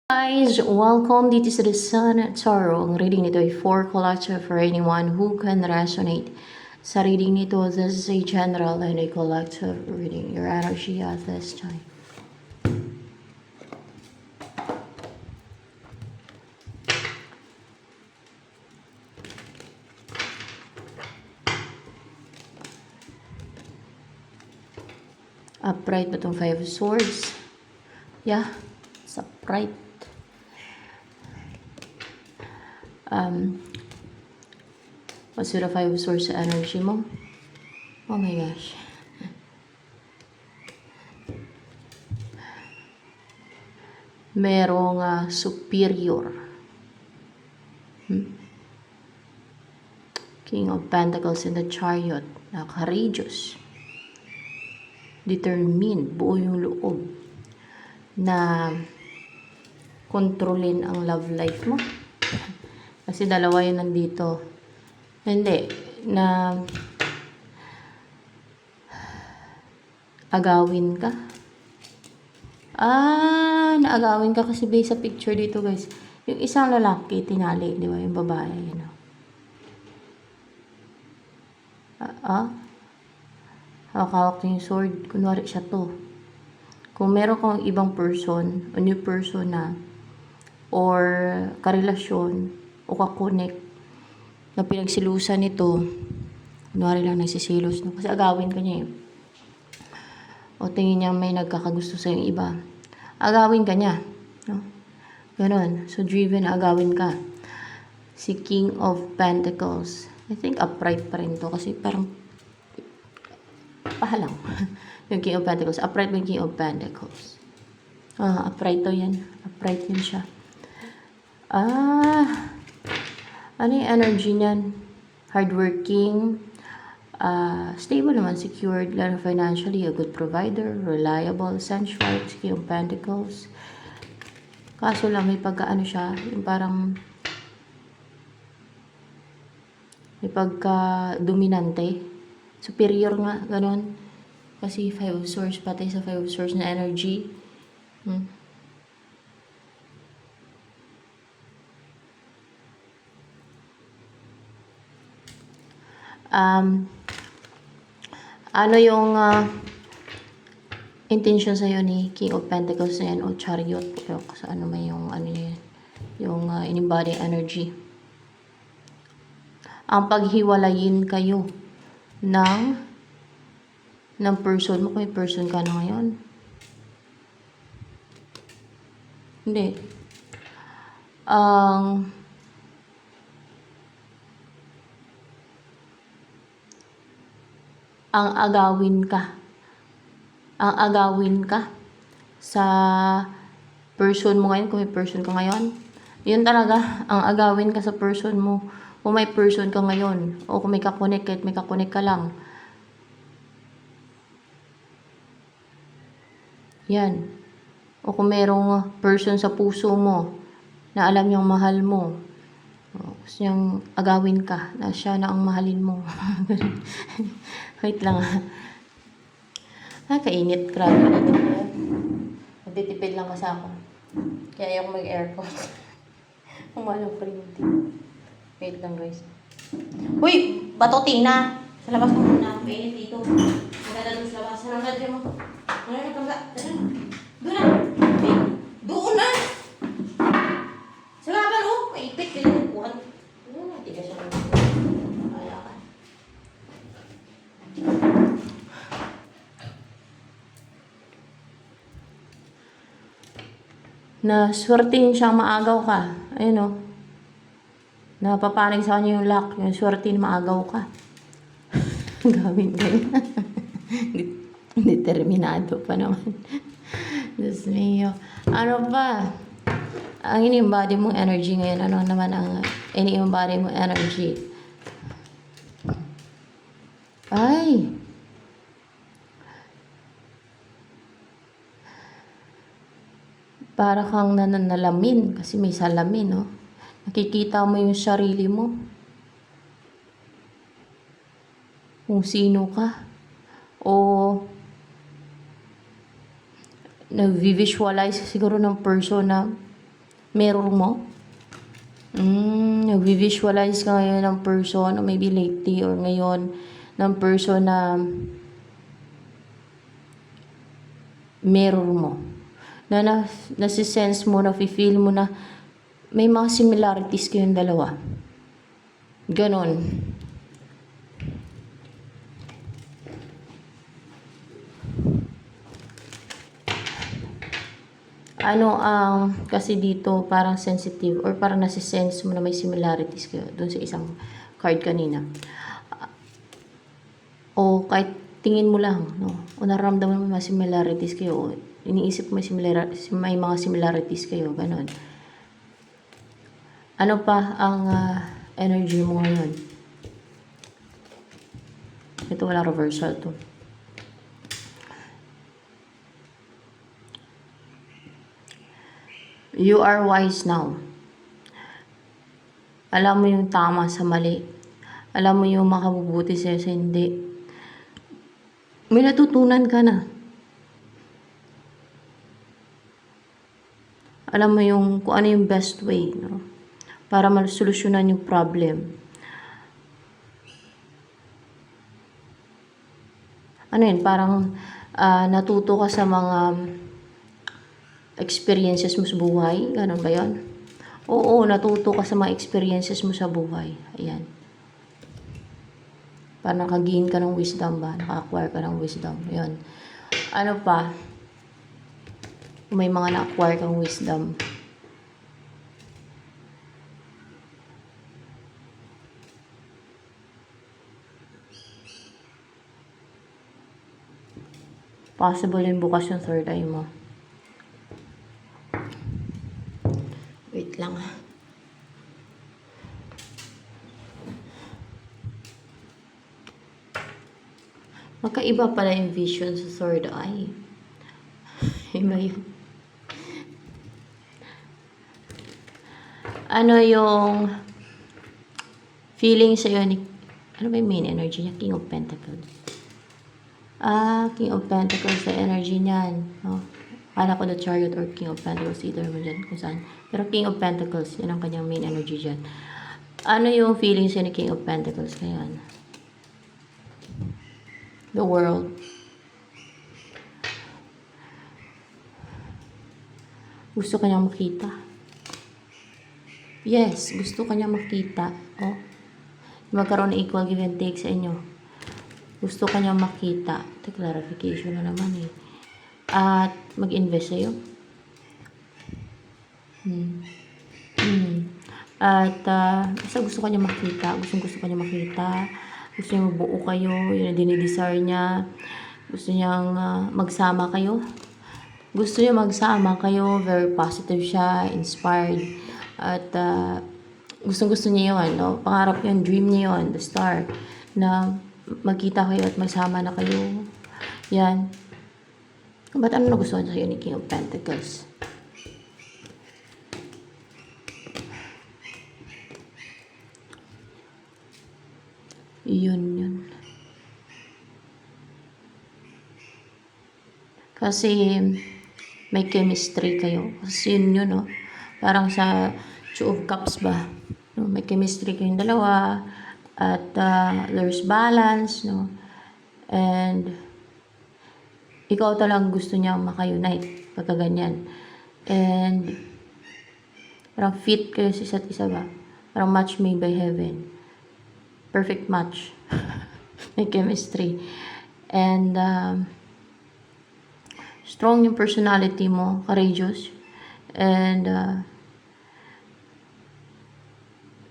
Guys, welcome dito sa The Sun Tarot. Ang reading nito ay 4 collective for anyone who can resonate. Sa reading nito, this is a general and a collective reading. Your energy at this time. Upright ba itong 5 of Swords? Yeah, it's upright. What's the 5 of Swords sa energy mo? Oh my gosh. Merong superior. King of Pentacles in the Chariot. Courageous. Determined. Buo yung loob na kontrolin ang love life mo. Kasi dalawa yun nandito. Hindi. Na agawin ka. Naagawin ka kasi based sa picture dito, guys. Yung isang lalaki, tinali, di ba? Yung babae, you know. Hawak-hawak yung sword. Kunwari siya to. Kung meron kang ibang person, a new person na, or karelasyon, o kakonek, na pinagsilusan nito, kunwari lang nagsisilos, no? Kasi agawin ka niya eh. O tingin niya may nagkakagusto sa yung iba. Agawin ka niya. No? Ganon. So, driven, agawin ka. Si King of Pentacles. I think upright pa rin to. Kasi parang pahalang. Yung King of Pentacles. Upright ba yung King of Pentacles? Upright to yan. Upright yun siya. Ano yung energy niyan? Hardworking. Stable naman, secured, lalo financially, a good provider, reliable, sensual, King of Pentacles. Kaso lang, may pagka-ano siya, yung parang may pagka-dominante. Superior nga, ganon. Kasi 5 of Swords, patay sa 5 of Swords na energy. Ano yung intention sa'yo ni King of Pentacles na yan o Chariot? Sa ano may yung ano yan, yung in-embody energy. Ang paghiwalayin kayo ng person mo. Kung may person ka na ngayon. Hindi. Ang agawin ka sa person mo ngayon, kung may person ka ngayon, yun talaga, ang agawin ka sa person mo, kung may person ka ngayon, o kung may kakonek, kahit may kakonek ka lang, yan, o kung merong person sa puso mo, na alam niyang mahal mo, gusto niyang agawin ka, na siya na ang mahalin mo. Wait lang kainit, grabe dito. Nagtitipid lang kasi ako. Kaya ayoko mag-aircon. Umalang printing. Wait lang, guys. Uy! Bato, Tina! Sa labas mo muna. Mainit dito. Maganda doon sa labas. Sarang ka dyan mo. Ano na kang doon na! Doon na! Sa laban, oh! Maipit. Kailangan tiga siya. Kaya ka. Na swertihin siyang maagaw ka. Ayun o. Napapanig sa kanya yung luck. Yung swertihin maagaw ka. Gawin ganyan. Determinado pa naman. Diyos mio. Ano ba? Ang ini-embody mong energy ngayon. Ano naman ang ini-embody mong energy? Ay! Para kang nananalamin kasi may salamin, no? Nakikita mo yung sarili mo. Kung sino ka. O nag-visualize siguro ng person na Mirror mo? Nag-visualize ka ngayon ng person, or maybe lately or ngayon, ng person na mirror mo. Na nasisense mo, na-feel mo na may mga similarities kayong dalawa. Ganon. Kasi dito parang sensitive or parang nasisense mo na may similarities kayo dun sa isang card kanina. O kahit tingin mo lang, no? O nararamdaman mo may similarities kayo, o iniisip mo may mga similarities kayo, ganon. Ano pa ang energy mo ngayon? Ito wala reversal to. You are wise now. Alam mo yung tama sa mali. Alam mo yung makabubuti sa'yo sa hindi. May natutunan ka na. Alam mo yung kung ano yung best way, no? Para masolusyonan yung problem. Ano yun? Parang natuto ka sa mga experiences mo sa buhay. Ganun ba yun? Oo, natuto ka sa mga experiences mo sa buhay. Ayan. Parang nakagain ka ng wisdom ba? Naka-acquire ka ng wisdom. Ayan. Ano pa? May mga na-acquire kang wisdom. Possible yung bukas yung third eye mo. Wait lang. Magkaiba pala yung vision sa third eye. Iba yun. Ano yung feeling sa'yo ni... Ano ba yung main energy niya? King of Pentacles. King of Pentacles sa energy niyan. No? Akala ko the Chariot or King of Pentacles, either mo dyan kung saan. Pero King of Pentacles, yan ang kanyang main energy dyan. Ano yung feeling sa'yo ni King of Pentacles ngayon? The World. Gusto ka niyang makita. Yes, gusto ka niyang makita. Oh. Magkaroon ng equal give and take sa inyo. Gusto ka niyang makita. Ito, clarification na naman eh. At mag-invest sa'yo. At basta gusto ka niya makita. Gusto ka niya makita. Gusto niya mabuo kayo. Yun ang dinidesire niya. Gusto niyang magsama kayo. Gusto niya magsama kayo. Very positive siya. Inspired. At gusto niya yun. No? Pangarap yun. Dream niya yun. The star. Na magkita kayo at magsama na kayo. Yan. Ba't ano nagustuhan sa'yo ni King of Pentacles? Yun. Kasi may chemistry kayo. Kasi yun, no? Parang sa Two of Cups ba? No? May chemistry kayong dalawa. At there's balance, no? And ikaw talagang gusto niya maka-unite pagka ganyan. And parang fit kayo sa isa't isa ba? Parang match made by heaven. Perfect match. May chemistry. And strong yung personality mo, courageous. And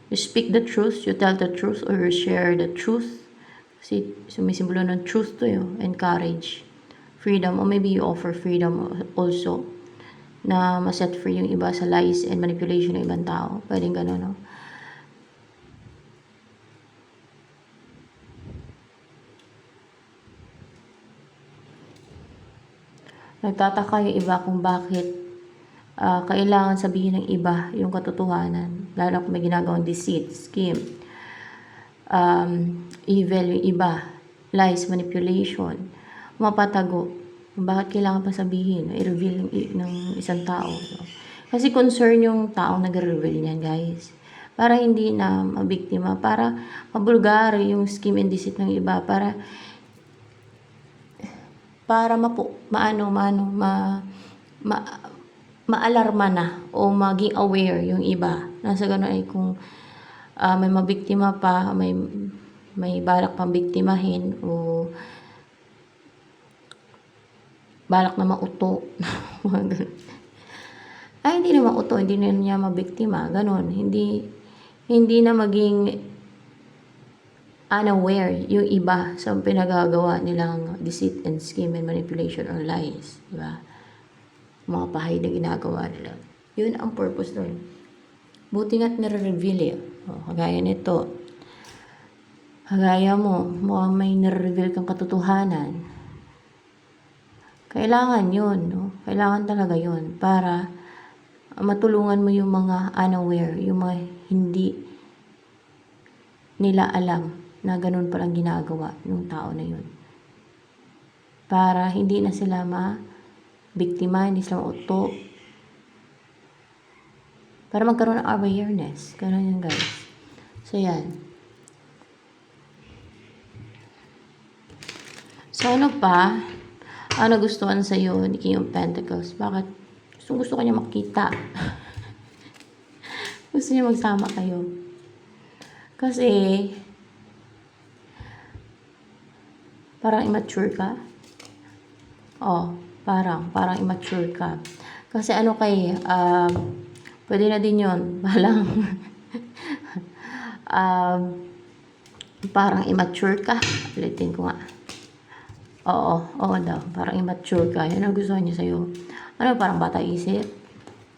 you speak the truth, you tell the truth, or you share the truth. Kasi sumisimbolo ng truth to you, and courage. Freedom, or maybe you offer freedom also. Na ma-set free yung iba sa lies and manipulation ng ibang tao. Pwedeng gano'n, no? Nagtataka yung iba kung bakit kailangan sabihin ng iba yung katotohanan. Lalo kung may ginagawang deceit, scheme, evil yung iba, lies, manipulation, mapatago. Bakit kailangan pa sabihin, i-reveal ng isang tao. No? Kasi concern yung taong nagre-reveal niyan, guys. Para hindi na mabiktima, para mabulgar yung scheme and deceit ng iba, para ma, maalarma na o maging aware yung iba. Nasa gano'n ay kung may mabiktima pa, may balak pang biktimahin o balak na mauto. Ay, hindi na mauto, hindi na niya mabiktima. Ganon. Hindi na maging unaware yung iba sa pinagagawa nilang deceit and scheme and manipulation or lies. Diba? Mga pahay na ginagawa nila. Yun ang purpose nun. Buti nga't nare-reveal eh. Kagaya nito. Kagaya mo, mukhang may nare-reveal kang katotohanan. Kailangan yun, no? Kailangan talaga yun para matulungan mo yung mga unaware, yung mga hindi nila alam na ganun palang ginagawa ng tao na yun. Para hindi na sila biktima, hindi sila mauto. Para magkaroon ng awareness. Ganun yun, guys. So, yan. So, ano pa? Ano nagustuhan sa'yo ni King of Pentacles? Bakit? Gusto ka niya makita. Gusto niya magsama kayo. Kasi, parang immature ka. Parang immature ka. Kasi ano pwede na din yun. Parang immature ka. Ulitin ko nga. Oo daw. Parang immature ka. Yan ang gusto niya sa'yo. Ano, parang bata isip?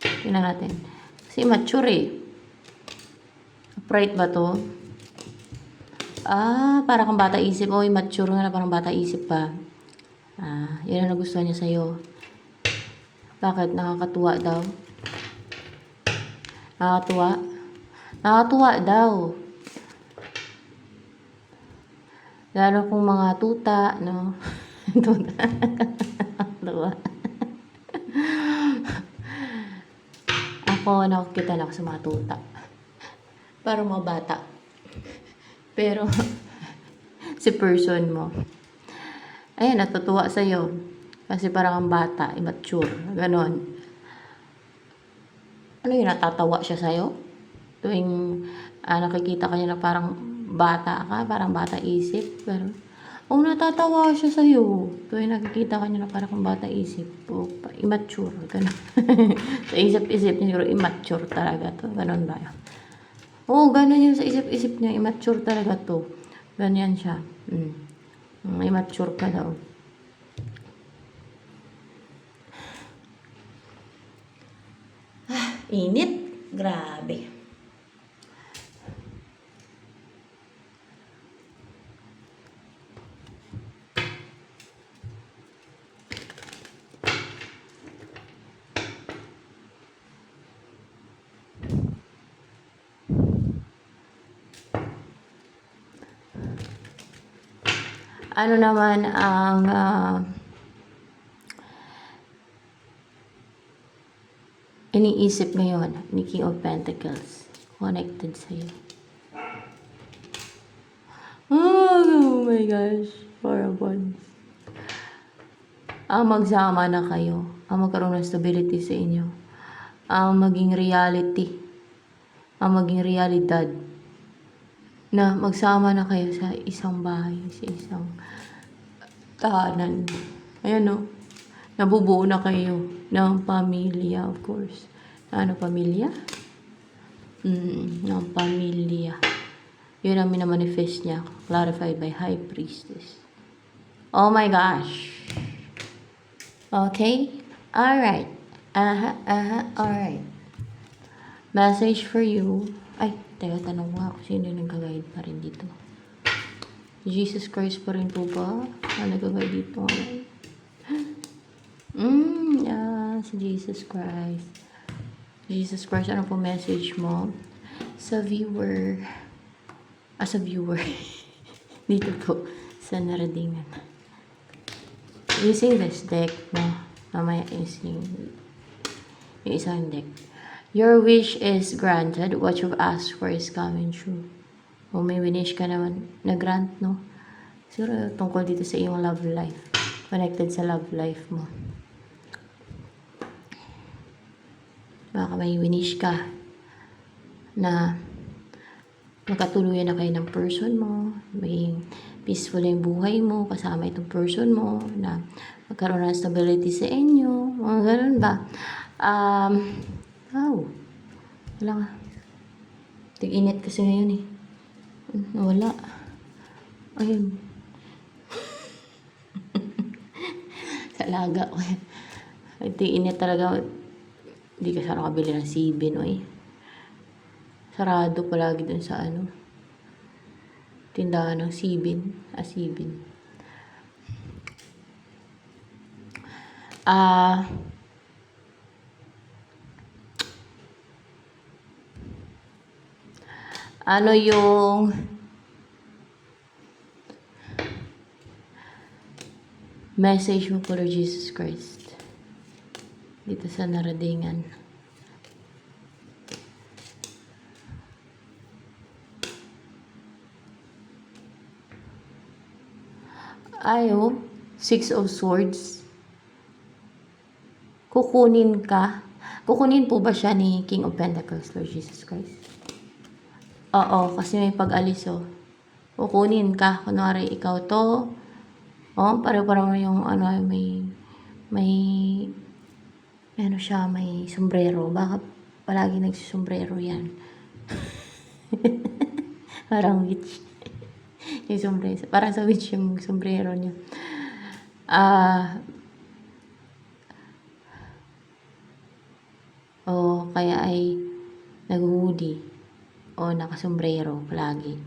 Tingnan natin. Kasi immature eh. Upright ba to? Parang kang bata isip. Immature nga na parang bata isip pa. Yan ang nagustuhan niya sa'yo. Bakit? Nakakatuwa daw. Nakakatuwa? Nakakatuwa daw. Lalo kung mga tuta, no? Tuta. Nakakatuwa. Nakakita na ako sa mga tuta. Para mga bata. Pero, si person mo, ayan, natutuwa sa'yo. Kasi parang ang bata, immature. Ganon. Ano yun, natatawa siya sa'yo? Tuwing nakikita ka niya na parang bata ka, parang bata isip. Pero, natatawa siya sa'yo. Tuwing nakikita ka niya na parang bata isip. Immature. Ganon. Sa isip-isip niya, siguro immature talaga to. Ganon ba yun? Ganon yun sa isip-isip niya. Immature talaga to. Ganyan siya. Immature ka daw. Init. Grabe. Ano naman ang iniisip ngayon ni King of Pentacles connected sa'yo? Oh my gosh, horrible. Magsama na kayo, magkaroon ng stability sa inyo, maging reality, maging realidad na magsama na kayo sa isang bahay, sa isang tahanan. Ayan, no? Nabubuo na kayo ng pamilya, of course. Pamilya? Ng pamilya. Yun ang minamanifest niya, clarified by High Priestess. Oh my gosh. Okay? Alright. Alright. Message for you. Ay, teka, tanong nga kung sino yung nag-guide pa rin dito. Jesus Christ pa rin po ba? Nag-guide dito ngayon. Si Jesus Christ. Jesus Christ, ano po message mo? Sa viewer. Sa viewer. Dito po, sa naradingan. Using this deck, no? Mamaya using Yung isang deck. Your wish is granted. What you've asked for is coming true. O may winish ka naman na grant, no? Siguro tungkol dito sa iyong love life. Connected sa love life mo. Baka may winish ka na magkatuluyan na kayo ng person mo, maging peaceful yung buhay mo, kasama itong person mo, na magkaroon ng stability sa inyo, mga ganun ba? Wala nga. Tig-init kasi ngayon eh. Nawala. Ayun. Sa laga ko. Tig-init talaga. Hindi ka sana kabili ng sibin, oy. Sarado palagi dun sa tindahan ng sibin. Sibin. Ano yung message mo for Jesus Christ dito sa naradingan? Ayo, Six of Swords. Kukunin ka. Kukunin po ba siya ni King of Pentacles, Lord Jesus Christ? Oo, kasi may pag-alis, oh. Kukunin ka. Kunwari, ikaw to. Oh, pareho-pareho yung may siya, may sombrero. Baka palagi nagsisombrero yan. Parang witch. Yung sombrero. Parang sa witch yung sombrero niya. Kaya ay nag-hoodie. O nakasombrero palagi.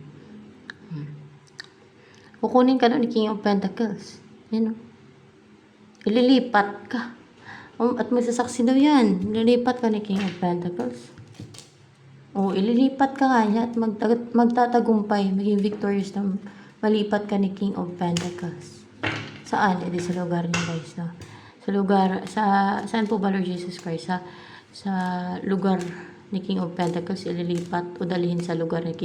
Kukunin ka doon ni King of Pentacles. Yan o. Ililipat ka. At magsasaksi daw yan. Ililipat ka ni King of Pentacles. Ililipat ka nga niya at magtatagumpay. Maging victorious na malipat ka ni King of Pentacles. Saan? Edi sa lugar niya, guys. No? Sa lugar, saan po ba, Lord Jesus Christ? Sa lugar ni King of Pentacles, ililipat o dalhin sa lugar ni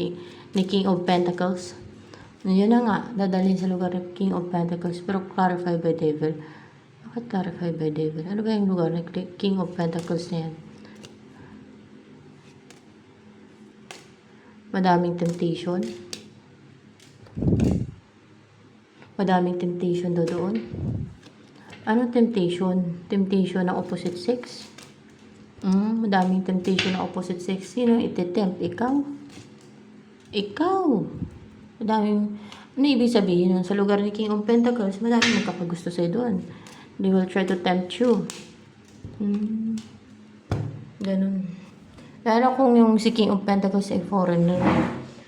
King of Pentacles. Yun na nga, dadalhin sa lugar ni King of Pentacles, pero clarified by Devil. Bakit clarified by Devil? Ano ba yung lugar ni King of Pentacles na yan? Madaming temptation. Madaming temptation doon. Ano temptation? Temption ng opposite sex? Madaming temptation ng opposite sex. Sino ititempt? Ikaw? Ikaw? Madaming, ano ibig sabihin nun? Sa lugar ni King of Pentacles, madaming magkakagusto sa'yo doon. They will try to tempt you. Ganun. Lalo kung yung si King of Pentacles ay foreigner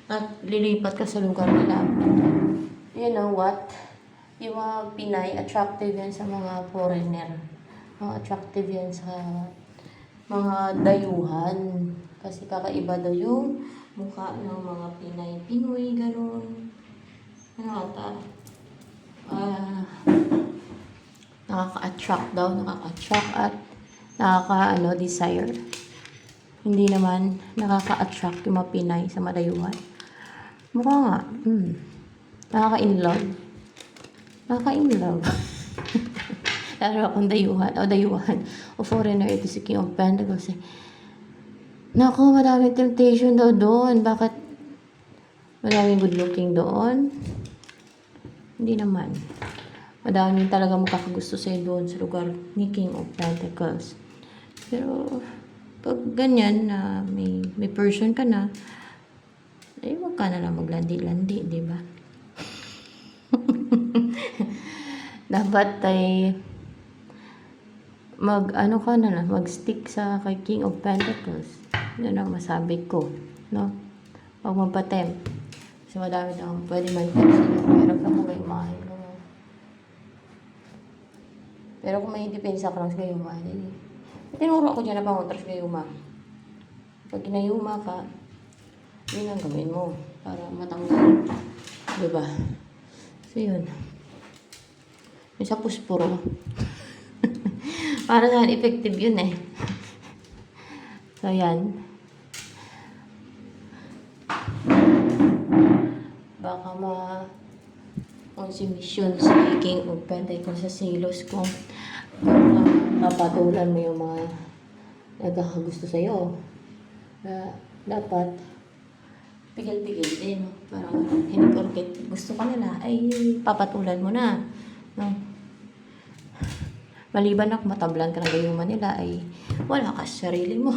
at lilipat ka sa lugar nila. You know what? Yung mga Pinay, attractive yan sa mga foreigner. Attractive yan sa mga dayuhan. Kasi kakaiba daw yung mukha ng mga Pinay. Pinoy, gano'n. Nakaka-attract daw. Nakaka-attract at desire. Hindi naman nakaka-attract yung mga Pinay sa madayuhan. Mukha nga. Nakaka-inlove. Nakaka-inlove. Lalo akong dayuhan. O foreigner, ito si King of Pentacles. Naku, madaming temptation daw doon. Bakit? Madaming good looking doon? Hindi naman. Madaming talaga makakagusto sa'yo doon sa lugar ni King of Pentacles. Pero, pag ganyan na may person ka na, wag ka na lang maglandi-landi, di ba? Dapat ay mag-stick sa kay King of Pentacles. Yun ang masabi ko, no? Huwag mapatem. Kasi madami na akong pwede mag-tempt sa iyo. Meron ka mo gayumahin ko. Pero kung may depensa ka lang sa gayumahin, tinuro ako dyan na pangontras gayuma. Pag ginayuma ka, yun ang gawin mo para matanggal. Diba? So, yun. Yung sa puspuro. Para saan effective yun eh. So, yan. Baka konsumisyon si King of Pentacles sa selos kung napatulan mo yung mga nagkakagusto sa'yo. Dapat pigil-pigil din. Parang hindi porket gusto ka nila ay papatulan mo na. No? Maliban na kung matablan ka ng gayuman nila ay wala ka sa sarili mo.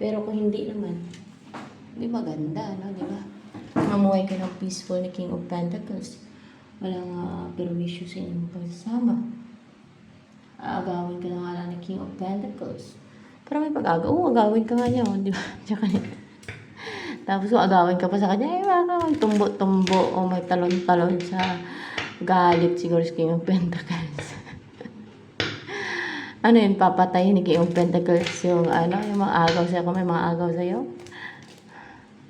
Pero kung hindi naman, di maganda, no? Di ba? Mamuhay ka ng peaceful ni King of Pentacles. Walang perwisyo sa inyong pagsasama. Aagawin ka na nga lang ni King of Pentacles. Pero may pag-agaw. Oo, agawin ka nga niya. Oh, di ba? Tsaka tapos agawin ka pa sa kanya. Eh, baka magtumbo-tumbo o may talon-talon sa galit siguro si King of Pentacles. Ano yun? Papatayin ni King of Pentacles yung yung mga agaw sa'yo. Kung may mga agaw sa'yo.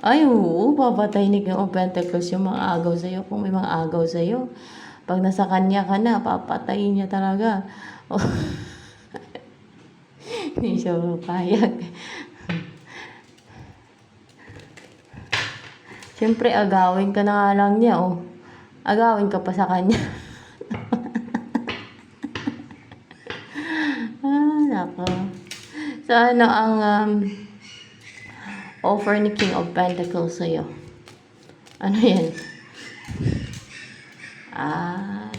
Ay, oo. Papatayin ni King of Pentacles yung mga agaw sa'yo. Kung may mga agaw sa'yo. Pag nasa kanya ka na, papatayin niya talaga. Oh. Hindi siya mapayag. Siyempre, agawin ka na nga lang niya, oh. Agawin ka pa sa kanya. Nako. So, ano ang offer ni King of Pentacles sa'yo? Ano yan?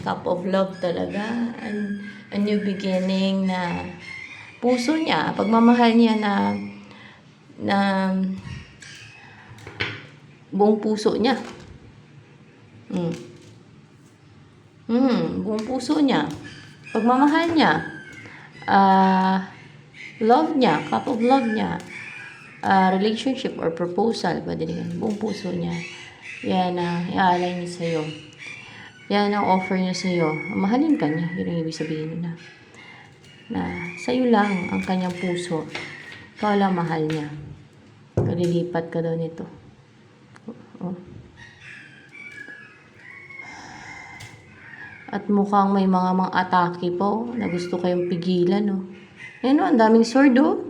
Cup of love talaga. A new beginning na puso niya, pagmamahal niya na buong puso niya. Buong puso niya. Pagmamahal niya. Love niya, cup of love niya. Relationship or proposal, pwede din. Buong puso niya. Yan iaalay niya sa'yo. Yan ang offer niya sa'yo. Mahalin ka niya. Yun ang ibig sabihin na sa'yo lang ang kanyang puso. Ikaw lang mahal niya. Kalilipat ka daw nito. Oh. At mukhang may mga atake po na gusto kayong pigilan, no? Ayan, no? Ang daming sword, oh.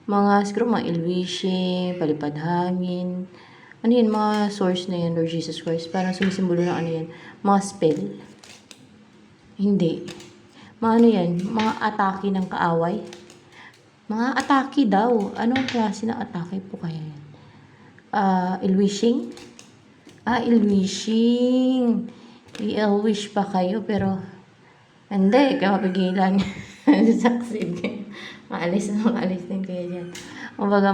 Mga ill wishing, palipad hangin. Ano yun? Mga source na yan, Lord Jesus Christ. Parang sumisimbolo ng ano yan. Mga spell. Hindi. Mga ano yan? Mga atake ng kaaway. Mga atake daw. Anong klase ng atake po kaya yan? Ill wishing? Ill wishing. I-ill wish pa kayo pero hindi. Kaya mapigilan. Succeed kayo. Maalis din kayo dyan. Kumbaga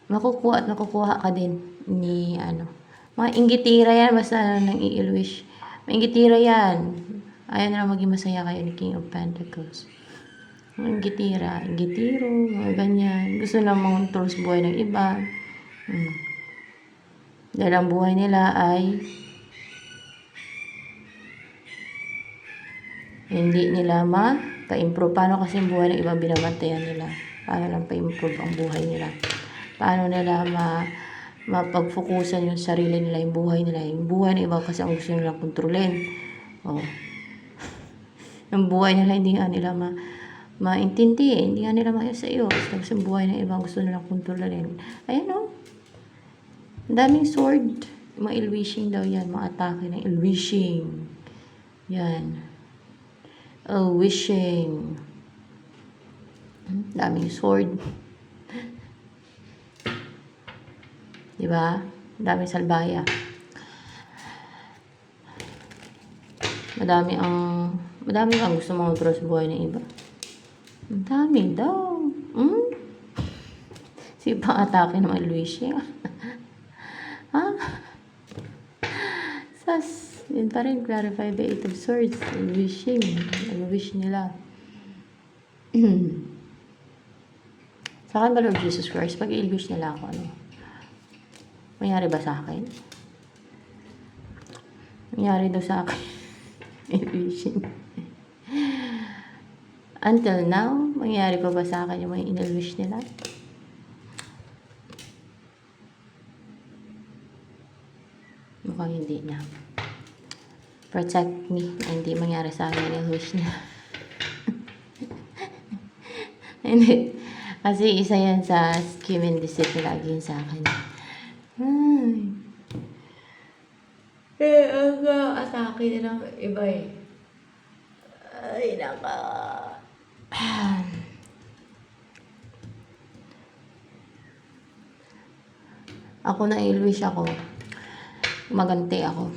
makukuha ka din ni mga inggitira yan basta nang i-ill wish. May inggitira yan. Ayaw na lang maging masaya kayo ni King of Pentacles. Mga inggitiro, mga ganyan. Gusto na mag-control sa buhay ng iba. Dahil ang buhay nila ay hindi nila pa-improve. Paano kasi yung buhay ng ibang binabantayan nila? Paano lang pa-improve ang buhay nila? Paano nila mapag-focusan yung sarili nila, yung buhay nila? Yung buhay ng iba kasi ang gusto nila kontrolin. Oh. Yung buhay nila hindi nga nila maintindihan, hindi nga nila maayos sa iyo. Tapos yung buhay ng ibang gusto nilang kontrolin. Ayan, oh. Ang daming sword. Mga ill wishing daw yan. Mga atake ng ill wishing. Yan. Ill wishing. Daming sword. Diba? Daming salbaya. Madami ang gusto mong control sa buhay ng iba. Ang dami daw. Sige pang atake ng mga ill wishing. Sas, yun pa rin, clarify the Eight of Swords. Wishing. Nag-wish nila. Sa akin ba, Lord Jesus Christ, pag i-wish nila ako, mangyari ba sa akin? Mangyari daw sa akin. I-wishing. Until now, mangyari pa ba sa akin yung mga in-wish nila? Mukhang hindi na. Protect me na hindi mangyari sa akin yung wish niya. Hindi. Kasi isa yan sa scheme and deceit na lagi yun sa akin. Ay. Ang atake na ng iba eh. Ay, naka. Ako na ilwish ako. Magante ako.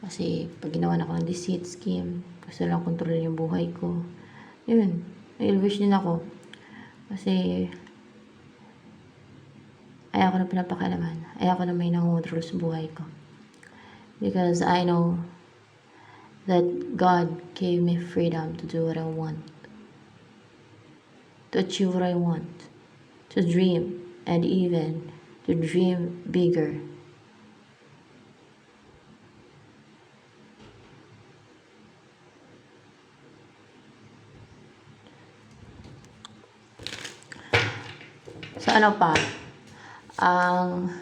Kasi pag ginawa na ako ng deceit scheme, gusto lang kontrolin yung buhay ko. Yun. Na-ilwish din ako. Kasi ayoko na pinapakialaman. Ayoko na may nangongontrol sa buhay ko. Because I know that God gave me freedom to do what I want. To achieve what I want. To dream. And even to dream bigger. So ano pa? Ang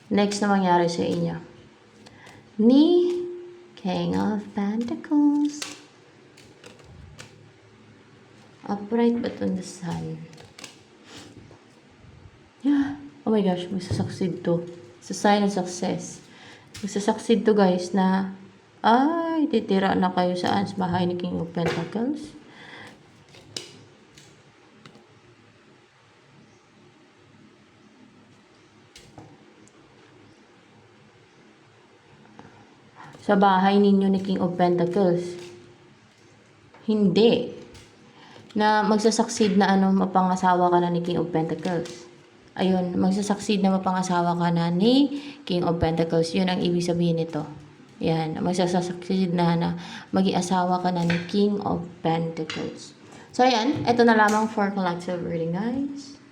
next na mangyari sa inyo. Ni King of Pentacles. Upright but on the sun. Yeah. Oh my gosh, magsasucceed to. It's a sign of success. Magsasucceed to guys na ay, titira na kayo saan sa bahay ni King of Pentacles. Sa bahay ninyo ni King of Pentacles. Hindi. Na magsasucceed na mapangasawa ka na ni King of Pentacles. Ayun, magsasucceed na mapangasawa ka na ni King of Pentacles. Yun ang ibig sabihin nito. Yan, magsasucceed na maging asawa ka na ni King of Pentacles. So, ayan, ito na lamang for collective reading, guys.